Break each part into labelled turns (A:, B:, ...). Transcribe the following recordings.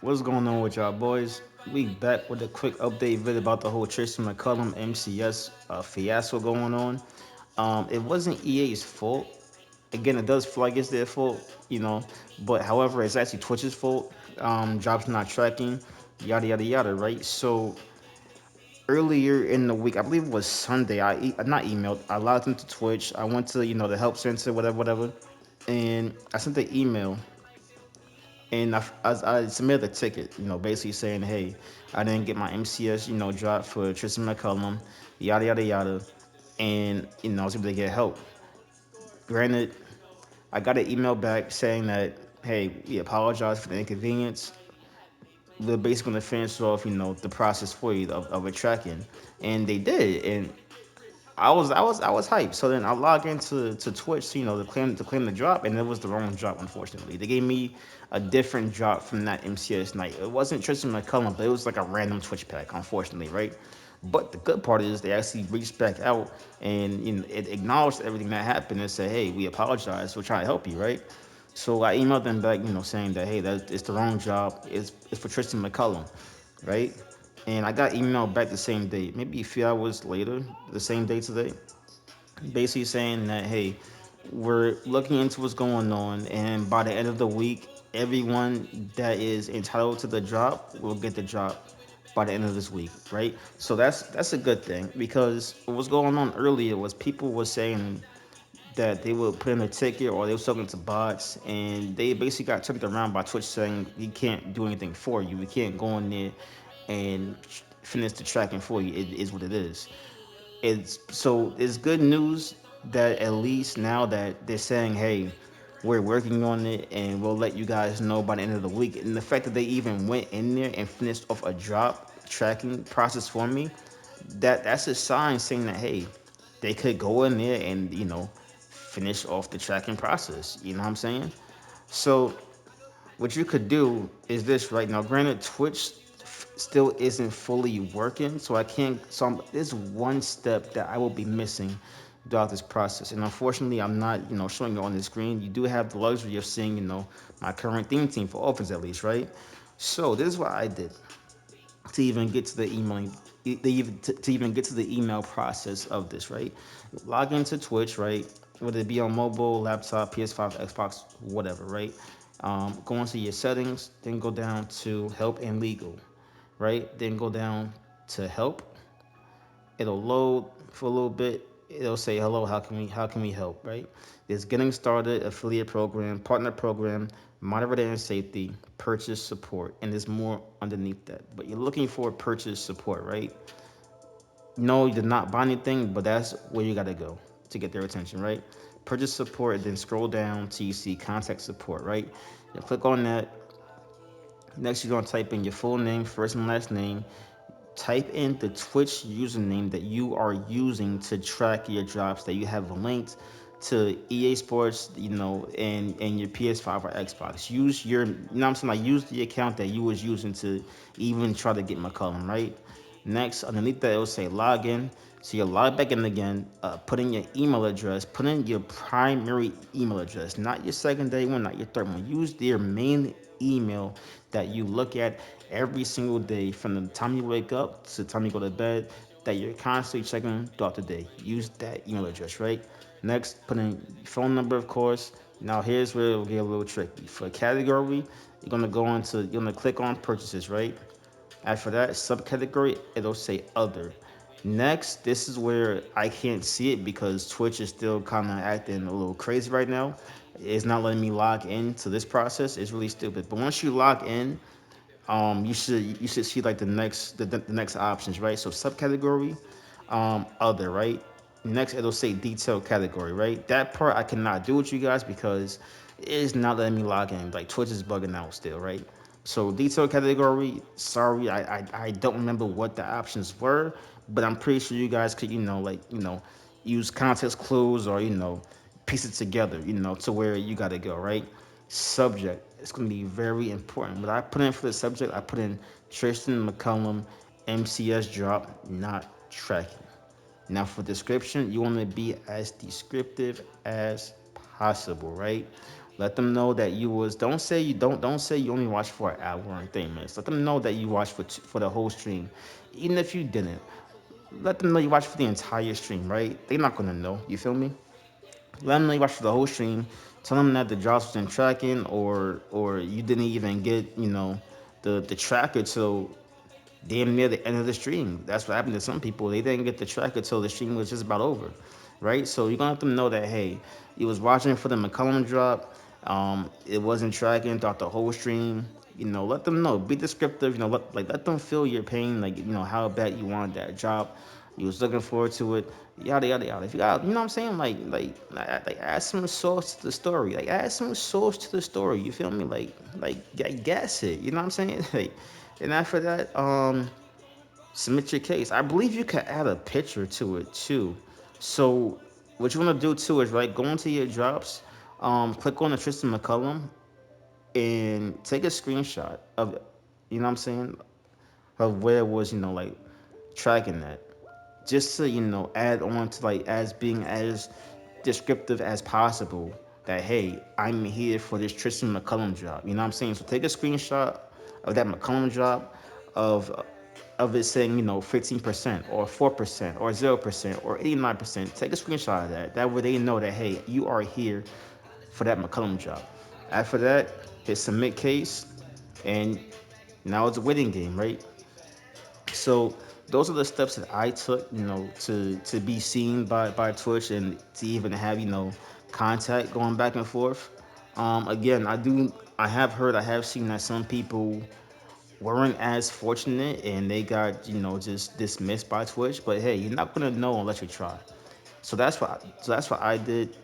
A: What's going on with y'all, boys? We back with a quick update video about the whole Tristan McCullum MCS fiasco going on. It wasn't EA's fault. Again, it does feel like it's their fault, but however, it's actually Twitch's fault. Jobs not tracking, yada yada yada, right? So earlier in the week, I believe it was Sunday, not emailed, I logged into Twitch. I went to the help center, whatever, whatever, and I sent the email and I submitted a ticket, basically saying, hey, I didn't get my MCS, dropped for Tristan McCullum, yada yada yada, and I was able to get help. Granted, I got an email back saying that, hey, we apologize for the inconvenience. We're basically gonna finish off, the process for you of a tracking, and they did, and I was hyped. So then I log into Twitch, to claim the drop, and it was the wrong drop. Unfortunately, they gave me a different drop from that MCS night. It wasn't Tristan McCullum, but it was like a random Twitch pack. Unfortunately, right? But the good part is they actually reached back out and it acknowledged everything that happened and said, "Hey, we apologize. We're trying to help you." Right? So I emailed them back, saying that, "Hey, that it's the wrong job. It's for Tristan McCullum." Right? And I got emailed back the same day, maybe a few hours later, the same day today, basically saying that, hey, we're looking into what's going on, and by the end of the week, everyone that is entitled to the drop will get the drop by the end of this week, right? So that's a good thing because what was going on earlier was people were saying that they would put in a ticket or they were talking to bots and they basically got turned around by Twitch saying we can't do anything for you. We can't go in there and finish the tracking for you. It is what it is. It's good news that at least now that they're saying, hey, we're working on it and we'll let you guys know by the end of the week. And the fact that they even went in there and finished off a drop tracking process for me, that's a sign saying that, hey, they could go in there and finish off the tracking process. You know what I'm saying? So what you could do is this right now. Granted, Twitch still isn't fully working, so I can't. There's one step that I will be missing throughout this process, and unfortunately, I'm not, showing it on the screen. You do have the luxury of seeing, my current theme team for offense at least, right? So this is what I did to even get to the emailing, to even get to the email process of this, right? Log into Twitch, right? Whether it be on mobile, laptop, PS5, Xbox, whatever, right? Go into your settings, then go down to help and legal, right? Then go down to help. It'll load for a little bit. It'll say, hello, how can we help, right? There's getting started, affiliate program, partner program, moderator and safety, purchase support, and there's more underneath that. But you're looking for purchase support, right? No, you did not buy anything, but that's where you gotta go to get their attention, right? Purchase support, then scroll down till you see contact support, right? You click on that. Next, you're gonna type in your full name, first and last name. Type in the Twitch username that you are using to track your drops that you have linked to EA Sports, and your PS5 or Xbox. Use your, what I'm saying, like use the account that you was using to even try to get McCollum, right? Next, underneath that, it will say login. So you log back in again, put in your email address, put in your primary email address, not your secondary one, not your third one. Use their main email that you look at every single day from the time you wake up to the time you go to bed, that you're constantly checking throughout the day. Use that email address, right? Next, put in your phone number, of course. Now, here's where it will get a little tricky. For category, you're gonna click on purchases, right? After that subcategory, it'll say other. Next, this is where I can't see it because Twitch is still kind of acting a little crazy right now. It's not letting me log into this process. It's really stupid. But once you log in, you should see like the next options, right? So subcategory, other, right? Next, it'll say detailed category, right? That part I cannot do with you guys because it's not letting me log in. Like Twitch is bugging out still, right? So detailed category, sorry, I don't remember what the options were, but I'm pretty sure you guys could, use context clues or piece it together, to where you gotta go, right? Subject. It's going to be very important. What I put in for the subject, I put in Tristan McCullum MCS drop, not tracking. Now for description, you want to be as descriptive as possible, right? Let them know that you was. Don't say you only watched for an hour and 30 minutes. Let them know that you watched for the whole stream, even if you didn't. Let them know you watched for the entire stream, right? They're not gonna know. You feel me? Let them know you watched for the whole stream. Tell them that the drops wasn't tracking, or you didn't even get the tracker till damn near the end of the stream. That's what happened to some people. They didn't get the tracker till the stream was just about over, right? So you're gonna let them know that hey, you was watching for the McCollum drop. It wasn't tracking throughout the whole stream. Let them know. Be descriptive. Let them feel your pain. Like how bad you wanted that drop. You was looking forward to it. Yada yada yada. If you got, what I'm saying, like add some sauce to the story. Like add some sauce to the story. You feel me? Like gas it. You know what I'm saying? Like, and after that, submit your case. I believe you can add a picture to it too. So what you want to do too is right, go into your drops, click on the Tristan McCullum, and take a screenshot of, what I'm saying, of where it was, like tracking that, just to add on to like as being as descriptive as possible that hey, I'm here for this Tristan McCullum job. You know what I'm saying? So take a screenshot of that McCullum job, of it saying 15% or 4% or 0% or 89%. Take a screenshot of that. That way they know that hey, you are here for that McCullum job. After that, hit submit case, and now it's a waiting game, right? So those are the steps that I took, to be seen by Twitch and to even have contact going back and forth. Again, I have heard, I have seen that some people weren't as fortunate and they got just dismissed by Twitch. But hey, you're not gonna know unless you try. So that's what I did.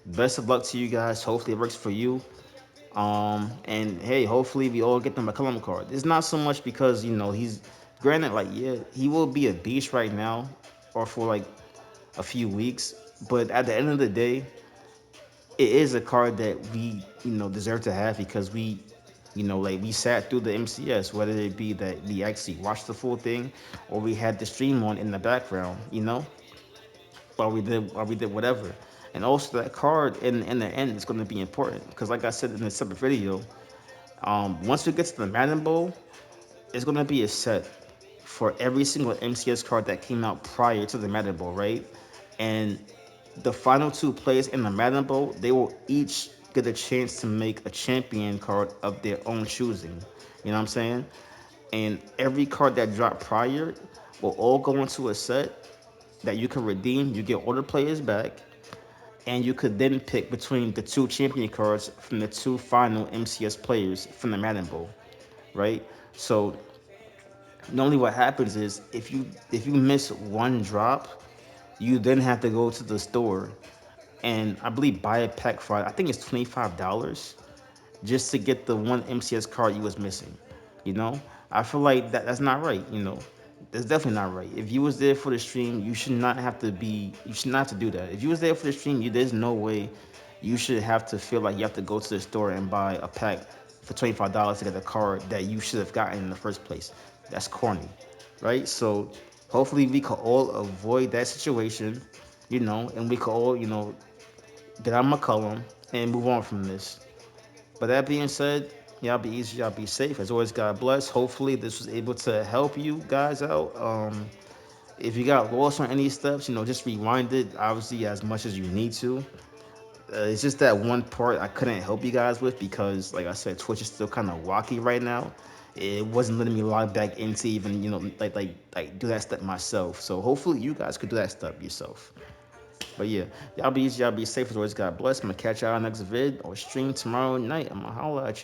A: Best of luck to you guys. Hopefully it works for you. And hey, hopefully we all get the McCullum card. It's not so much because he's granted, like, yeah, he will be a beast right now or for like a few weeks, but at the end of the day, it is a card that we deserve to have because like we sat through the MCS, whether it be that we actually watched the full thing or we had the stream on in the background, while we did whatever. And also that card in the end is going to be important because, like I said in a separate video, once we get to the Madden Bowl, it's going to be a set for every single MCS card that came out prior to the Madden Bowl, right? And the final two players in the Madden Bowl, they will each get a chance to make a champion card of their own choosing. You know what I'm saying? And every card that dropped prior will all go into a set that you can redeem. You get all the players back, and you could then pick between the two champion cards from the two final MCS players from the Madden Bowl, right? So normally what happens is if you miss one drop, you then have to go to the store and I believe buy a pack for, I think it's $25 just to get the one MCS card you was missing. You know, I feel like that's not right. That's definitely not right. If you was there for the stream, you should not have to be. You should not have to do that. If you was there for the stream, there's no way you should have to feel like you have to go to the store and buy a pack for $25 to get a card that you should have gotten in the first place. That's corny, right? So hopefully we can all avoid that situation, and we can all, get on McCullum and move on from this. But that being said, y'all be easy, y'all be safe. As always, God bless. Hopefully, this was able to help you guys out. If you got lost on any steps, just rewind it, obviously, as much as you need to. It's just that one part I couldn't help you guys with because, like I said, Twitch is still kind of wacky right now. It wasn't letting me log back into even, like do that step myself. So hopefully, you guys could do that step yourself. But yeah, y'all be easy, y'all be safe. As always, God bless. I'm gonna catch y'all next vid or stream tomorrow night. I'm gonna holla at you.